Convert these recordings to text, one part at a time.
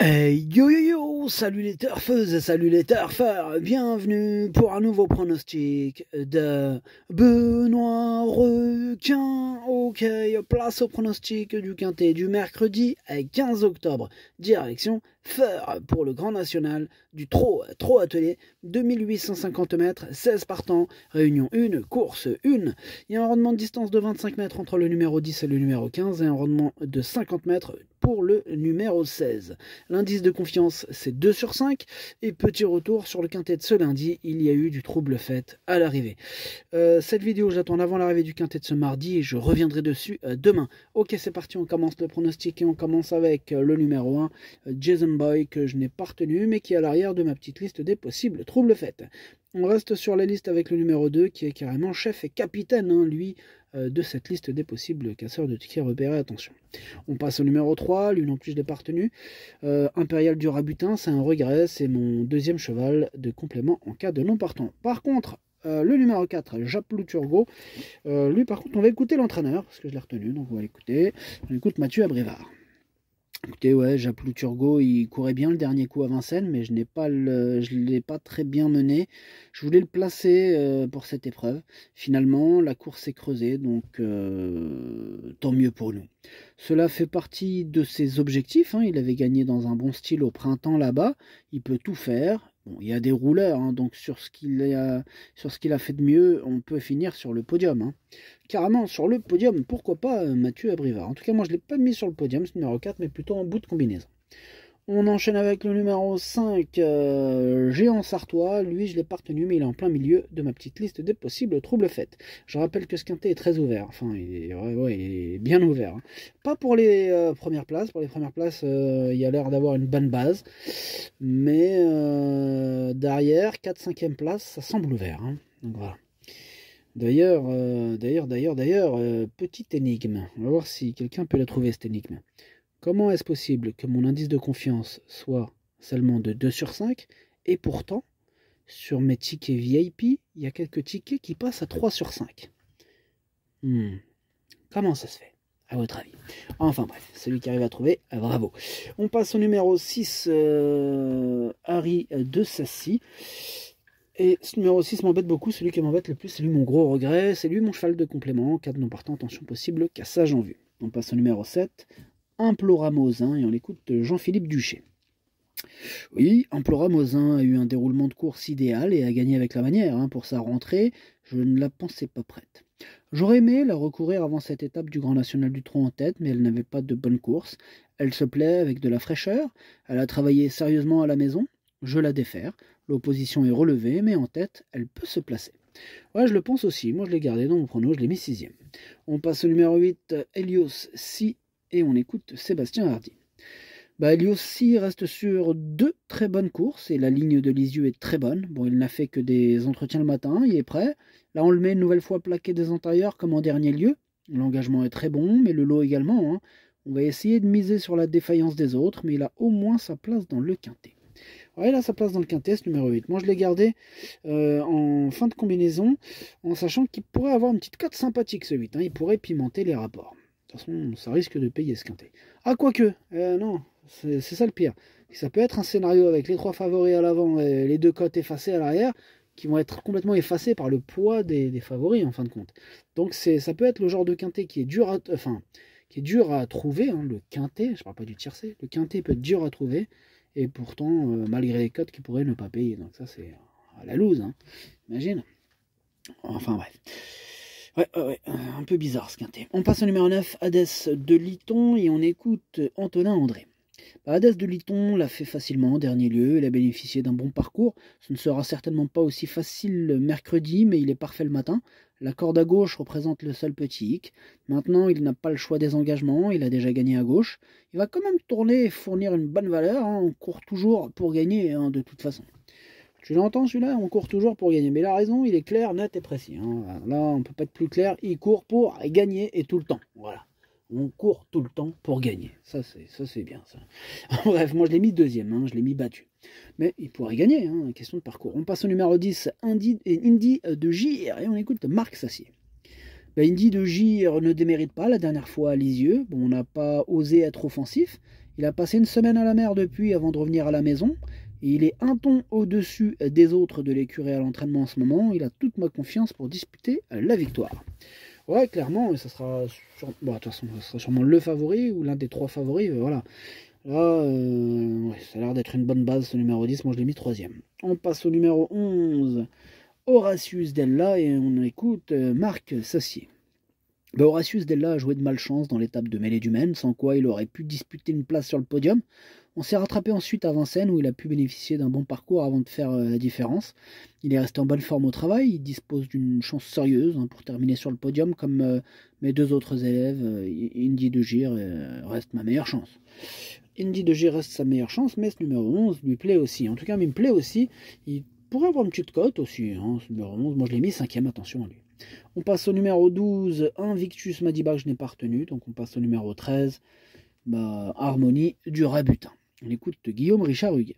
Hey yo yo yo, salut les turfeuses, salut les turfeurs, bienvenue pour un nouveau pronostic de Benoît Requin. Ok, place au pronostic du quintet du mercredi 15 octobre, direction Feur pour le Grand National du Trot Atelier, 2850 mètres, 16 partants, réunion 1, course 1. Il y a un rendement de distance de 25 mètres entre le numéro 10 et le numéro 15 et un rendement de 50 mètres pour le numéro 16. L'indice de confiance, c'est 2 sur 5. Et petit retour sur le quintet de ce lundi, il y a eu du trouble fait à l'arrivée. Cette vidéo, j'attends avant l'arrivée du quintet de ce mardi et je reviendrai dessus demain. Ok, c'est parti, on commence le pronostic et on commence avec le numéro 1, Jason Boy, que je n'ai pas retenu, mais qui est à l'arrière de ma petite liste des possibles troubles faits. On reste sur la liste avec le numéro 2, qui est carrément chef et capitaine, lui, de cette liste des possibles casseurs de tickets repérés, attention. On passe au numéro 3, lui non plus je l'ai pas retenu. Impérial du Rabutin, c'est un regret, c'est mon deuxième cheval de complément en cas de non partant. Par contre, le numéro 4, Japlou Turgot, lui par contre on va écouter l'entraîneur, parce que je l'ai retenu, donc on va l'écouter. On écoute Mathieu Abrivard. Écoutez, ouais, Japlou Turgot, il courait bien le dernier coup à Vincennes, mais je ne l'ai pas très bien mené. Je voulais le placer pour cette épreuve. Finalement, la course s'est creusée, donc tant mieux pour nous. Cela fait partie de ses objectifs. Il avait gagné dans un bon style au printemps là-bas. Il peut tout faire. Bon, il y a des rouleurs, donc sur ce qu'il a fait de mieux, on peut finir sur le podium. Carrément sur le podium, pourquoi pas Mathieu Abrivard. En tout cas, moi je ne l'ai pas mis sur le podium, ce numéro 4, mais plutôt en bout de combinaison. On enchaîne avec le numéro 5, Géant Sartois. Lui, je ne l'ai pas retenu, mais il est en plein milieu de ma petite liste des possibles troubles faits. Je rappelle que ce quintet est très ouvert. Enfin, il est bien ouvert. Pas pour les premières places. Pour les premières places, il y a l'air d'avoir une bonne base. Mais derrière, 4-5e place, ça semble ouvert. Donc voilà. D'ailleurs, petite énigme. On va voir si quelqu'un peut la trouver, cette énigme. Comment est-ce possible que mon indice de confiance soit seulement de 2 sur 5 et pourtant, sur mes tickets VIP, il y a quelques tickets qui passent à 3 sur 5 Comment ça se fait, à votre avis? Enfin bref, celui qui arrive à trouver, bravo. On passe au numéro 6, Harry de Sassy. Et ce numéro 6 m'embête beaucoup, celui qui m'embête le plus, c'est lui mon gros regret, c'est lui mon cheval de complément, cas de non partant, attention possible, cassage en vue. On passe au numéro 7, Imploramosin, et on écoute Jean-Philippe Duché. Oui, Imploramosin a eu un déroulement de course idéal et a gagné avec la manière. Pour sa rentrée, je ne la pensais pas prête. J'aurais aimé la recourir avant cette étape du Grand National du Trot en tête, mais elle n'avait pas de bonne course. Elle se plaît avec de la fraîcheur, elle a travaillé sérieusement à la maison, je la défère. L'opposition est relevée, mais en tête, elle peut se placer. Ouais, je le pense aussi. Moi, je l'ai gardé dans mon prono, je l'ai mis 6e. On passe au numéro 8, Helios Si, et on écoute Sébastien Hardy. Helios Si reste sur 2 très bonnes courses, et la ligne de Lisieux est très bonne. Bon, il n'a fait que des entretiens le matin, il est prêt. Là, on le met une nouvelle fois plaqué des intérieurs, comme en dernier lieu. L'engagement est très bon, mais le lot également. On va essayer de miser sur la défaillance des autres, mais il a au moins sa place dans le quintet. Ouais, il a sa place dans le quintet, ce numéro 8. Moi, je l'ai gardé en fin de combinaison, en sachant qu'il pourrait avoir une petite cote sympathique, ce 8. Il pourrait pimenter les rapports. De toute façon, ça risque de payer ce quintet. Ah, quoique, non, c'est ça le pire. Ça peut être un scénario avec les 3 favoris à l'avant et les 2 cotes effacées à l'arrière, qui vont être complètement effacées par le poids des favoris, en fin de compte. Donc, ça peut être le genre de quintet qui est dur à trouver, le quintet, je parle pas du tiercé, le quintet peut être dur à trouver, et pourtant, malgré les cotes qui pourraient ne pas payer. Donc ça, c'est à la loose, imagine. Enfin bref. Ouais, un peu bizarre ce quintet. On passe au numéro 9, Hadès de Liton, et on écoute Antonin André. Hadès de Liton l'a fait facilement en dernier lieu, il a bénéficié d'un bon parcours. Ce ne sera certainement pas aussi facile le mercredi, mais il est parfait le matin. La corde à gauche représente le seul petit hic. Maintenant, il n'a pas le choix des engagements, il a déjà gagné à gauche. Il va quand même tourner et fournir une bonne valeur, on court toujours pour gagner, de toute façon. Tu l'entends celui-là? On court toujours pour gagner. Mais il a raison, il est clair, net et précis. Là, on ne peut pas être plus clair, il court pour gagner et tout le temps. Voilà. On court tout le temps pour gagner. Ça, c'est bien, ça. Bref, moi, je l'ai mis 2e, je l'ai mis battu. Mais il pourrait gagner, question de parcours. On passe au numéro 10, Indy de Gire, et on écoute Marc Sassier. Indy de Gire ne démérite pas la dernière fois à Lisieux. Bon, on n'a pas osé être offensif. Il a passé une semaine à la mer depuis avant de revenir à la maison. Et il est un ton au-dessus des autres de l'écurie à l'entraînement en ce moment. Il a toute ma confiance pour disputer la victoire. Ouais, clairement, ça sera, bon, de toute façon, ça sera sûrement le favori ou l'un des 3 favoris. Voilà. Là, ouais, ça a l'air d'être une bonne base ce numéro 10. Moi, je l'ai mis 3e. On passe au numéro 11, Horatius Della, et on écoute Marc Sassier. Horatius Della a joué de malchance dans l'étape de mêlée du Maine, sans quoi il aurait pu disputer une place sur le podium. On s'est rattrapé ensuite à Vincennes où il a pu bénéficier d'un bon parcours avant de faire la différence. Il est resté en bonne forme au travail, il dispose d'une chance sérieuse pour terminer sur le podium comme mes 2 autres élèves. Indy de Gir reste ma meilleure chance. Indy de Gir reste sa meilleure chance, mais ce numéro 11 lui plaît aussi. En tout cas, il me plaît aussi. Il pourrait avoir une petite cote aussi, ce numéro 11. Moi, je l'ai mis 5e, attention à lui. On passe au numéro 12, Invictus Madiba que je n'ai pas retenu. Donc on passe au numéro 13, Harmonie du Rabutin. On écoute Guillaume Richard Huguet.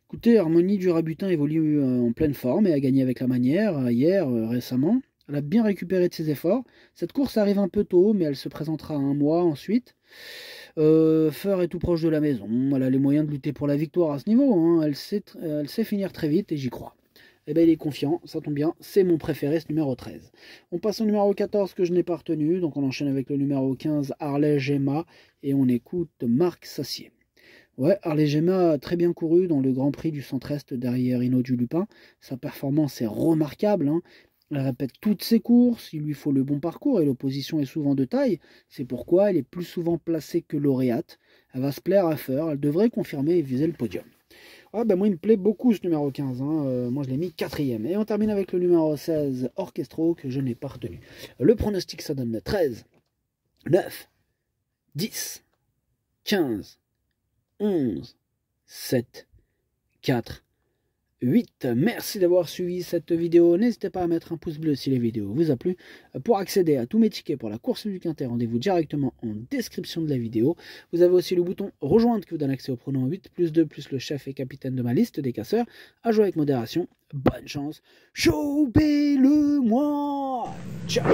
Écoutez, Harmonie du Rabutin évolue en pleine forme et a gagné avec la manière hier récemment. Elle a bien récupéré de ses efforts. Cette course arrive un peu tôt, mais elle se présentera un mois ensuite. Feur est tout proche de la maison. Elle a les moyens de lutter pour la victoire à ce niveau. Elle sait finir très vite et j'y crois. Eh bien, il est confiant, ça tombe bien, c'est mon préféré, ce numéro 13. On passe au numéro 14 que je n'ai pas retenu, donc on enchaîne avec le numéro 15, Harley Gemma, et on écoute Marc Sassier. Ouais, Harley Gemma a très bien couru dans le Grand Prix du Centre-Est derrière Hinault du Lupin. Sa performance est remarquable, Elle répète toutes ses courses, il lui faut le bon parcours et l'opposition est souvent de taille. C'est pourquoi elle est plus souvent placée que lauréate. Elle va se plaire à Feur, elle devrait confirmer et viser le podium. Ah moi il me plaît beaucoup ce numéro 15, moi je l'ai mis 4e. Et on termine avec le numéro 16, Orchestro, que je n'ai pas retenu. Le pronostic ça donne 13, 9, 10, 15, 11, 7, 4, 8. Merci d'avoir suivi cette vidéo. N'hésitez pas à mettre un pouce bleu si la vidéo vous a plu. Pour accéder à tous mes tickets pour la course du Quintet, rendez-vous directement en description de la vidéo. Vous avez aussi le bouton rejoindre qui vous donne accès au pronom 8+2 plus le chef et capitaine de ma liste des casseurs. À jouer avec modération. Bonne chance. Chopez-le-moi. Ciao.